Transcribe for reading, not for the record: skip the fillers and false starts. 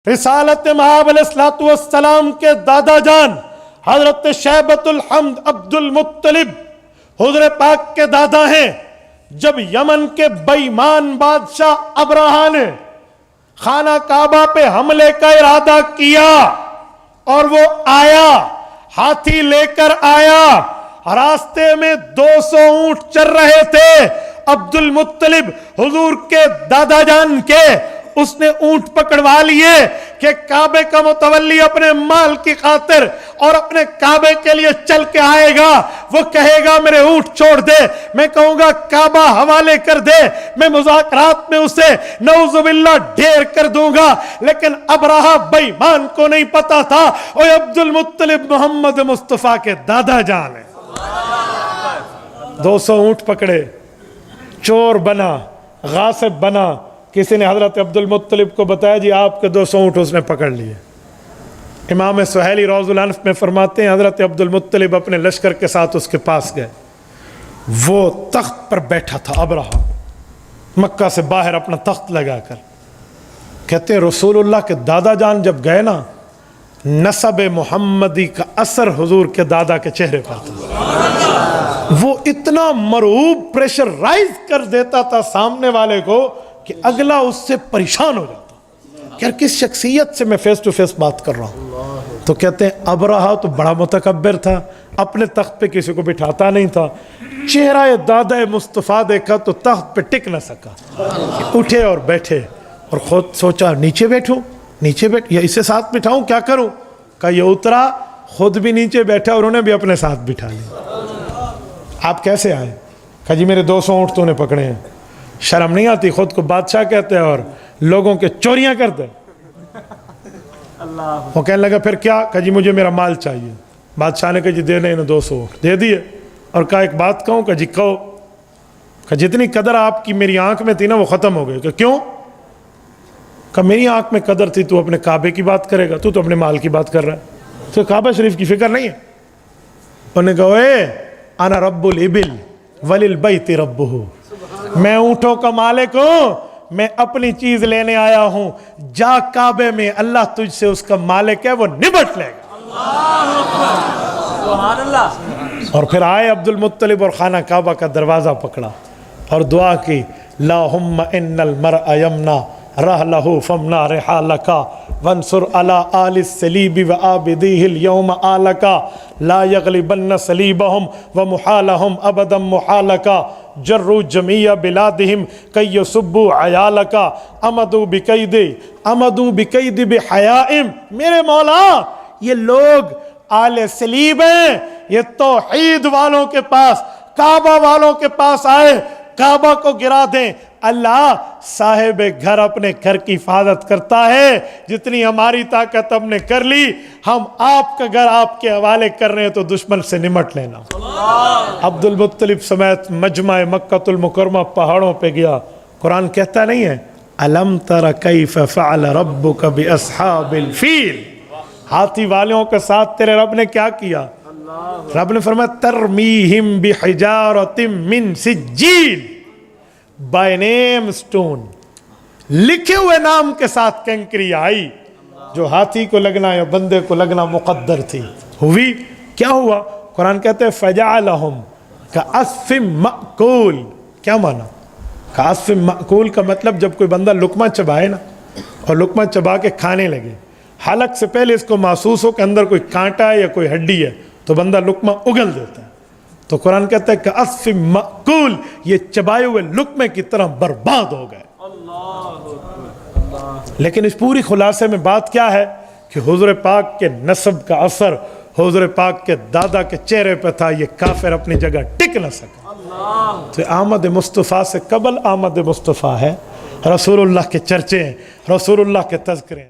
رسالت مآب علیہ السلام کے دادا جان حضرت شیبۃ الحمد عبد المطلب حضور پاک کے دادا ہیں۔ جب یمن کے بے ایمان بادشاہ ابرہہ نے خانہ کعبہ پہ حملے کا ارادہ کیا اور وہ آیا، ہاتھی لے کر آیا، راستے میں 200 اونٹ چر رہے تھے عبد المطلب حضور کے دادا جان کے، اس نے اونٹ پکڑوا لیے کہ کعبے کا متولی اپنے مال کی خاطر اور اپنے کعبے کے لیے چل کے آئے گا، وہ کہے گا میرے اونٹ چھوڑ دے، میں کہوں گا کعبہ حوالے کر دے، میں مذاکرات میں اسے نعوذ باللہ ڈھیر کر دوں گا۔ لیکن ابرہہ بے ایمان کو نہیں پتا تھا وہ عبد المطلب محمد مصطفیٰ کے دادا جان ہیں۔ 200 اونٹ پکڑے، چور بنا، غاصب بنا۔ کسی نے حضرت عبد المطلب کو بتایا جی آپ کے 200 اونٹ اس نے پکڑ لیے۔ امام سہیلی روض الانف میں فرماتے ہیں حضرت عبد المطلب اپنے لشکر کے ساتھ اس کے پاس گئے، وہ تخت پر بیٹھا تھا ابرہہ، مکہ سے باہر اپنا تخت لگا کر۔ کہتے ہیں رسول اللہ کے دادا جان جب گئے نا، نسب محمدی کا اثر حضور کے دادا کے چہرے پر تھا۔ وہ اتنا مرعوب پریشر رائز کر دیتا تھا سامنے والے کو کہ اگلا اس سے پریشان ہو جاتا کہ کس شخصیت سے میں فیس ٹو فیس بات کر رہا ہوں۔ تو کہتے ہیں ابرہہ تو بڑا متکبر تھا، اپنے تخت پہ کسی کو بٹھاتا نہیں تھا، چہرہ دادا مصطفیٰ دیکھا تو تخت پہ ٹک نہ سکا، اٹھے اور بیٹھے، اور خود سوچا نیچے بیٹھوں، نیچے بیٹھ یا اسے ساتھ بٹھاؤں، کیا کروں؟ کہا یہ اترا، خود بھی نیچے بیٹھا اور انہیں بھی اپنے ساتھ بٹھا لیا۔ آپ کیسے آئے؟ کہا جی میرے 200 اونٹ تو نے پکڑے ہیں۔ شرم نہیں آتی؟ خود کو بادشاہ کہتے ہیں اور لوگوں کے چوریاں کرتے۔ وہ کہنے لگا پھر کیا؟ کہا جی مجھے میرا مال چاہیے۔ بادشاہ نے کہا جی دے دیں انہیں 200 اونٹ، دے دیے، اور کہا ایک بات کہوں؟ کہا جی کہو۔ کہا جتنی قدر آپ کی میری آنکھ میں تھی نا وہ ختم ہو گئی۔ کہ کیوں؟ کہا میری آنکھ میں قدر تھی، تو اپنے کعبے کی بات کرے گا، تو اپنے مال کی بات کر رہا ہے، تو کعبہ شریف کی فکر نہیں ہے۔ انہوں نے کہا اے انا رب الابل وللبیت ربہ، میں اونٹوں کا مالک ہوں، میں اپنی چیز لینے آیا ہوں، جا کعبے میں، اللہ تجھ سے اس کا مالک ہے، وہ نبٹ لے گا۔ اور پھر آئے عبد المطلب اور خانہ کعبہ کا دروازہ پکڑا اور دعا کی، اللہم ان المرء یمنا رحلہ فمنا رحالکا وانصر علی آل السلیب وآبدیہ اليوم آلکا لا یغلبن سلیبہم ومحالہم ابدا محالکا جروا جمیع بلادہم کی یسبوا عیالکا امدوا بقید بحیائم۔ میرے مولا یہ لوگ آل سلیب ہیں، یہ توحید والوں کے پاس، کعبہ والوں کے پاس آئے، کعبہ کو گرا دیں۔ اللہ صاحب گھر اپنے گھر کی حفاظت کرتا ہے، جتنی ہماری طاقت ہم نے کر لی، ہم آپ کا گھر آپ کے حوالے کر رہے ہیں تو دشمن سے نمٹ لینا۔ عبد المطلب سمیت مجمع مکہ المکرمہ پہاڑوں پہ گیا۔ قرآن کہتا نہیں ہے الم تر کیف فعل ربک باصحاب الفیل، ہاتھی والوں کے ساتھ تیرے رب نے کیا کیا؟ رب نے فرمایا ترمیہم بحجارۃ من سجیل، بائی نیم سٹون، لکھے ہوئے نام کے ساتھ کنکری آئی، جو ہاتھی کو لگنا یا بندے کو لگنا مقدر تھی، ہوئی۔ کیا ہوا؟ قرآن کہتے ہیں فجعلہم کعصف مأکول۔ کیا مانا؟ کعصف مأکول کا مطلب جب کوئی بندہ لقمہ چبائے نا اور لقمہ چبا کے کھانے لگے، حلق سے پہلے اس کو محسوس ہو کہ اندر کوئی کانٹا ہے یا کوئی ہڈی ہے، تو بندہ لقمہ اگل دیتا ہے۔ تو قرآن کہتا ہے کہ کعصف مأکول، یہ چبائے ہوئے لقمے کی طرح برباد ہو گئے۔ لیکن اس پوری خلاصے میں بات کیا ہے کہ حضور پاک کے نسب کا اثر حضور پاک کے دادا کے چہرے پہ تھا، یہ کافر اپنی جگہ ٹک نہ سکا۔ تو آمد مصطفیٰ سے قبل آمد مصطفیٰ ہے، رسول اللہ کے چرچے ہیں، رسول اللہ کے تذکرے ہیں۔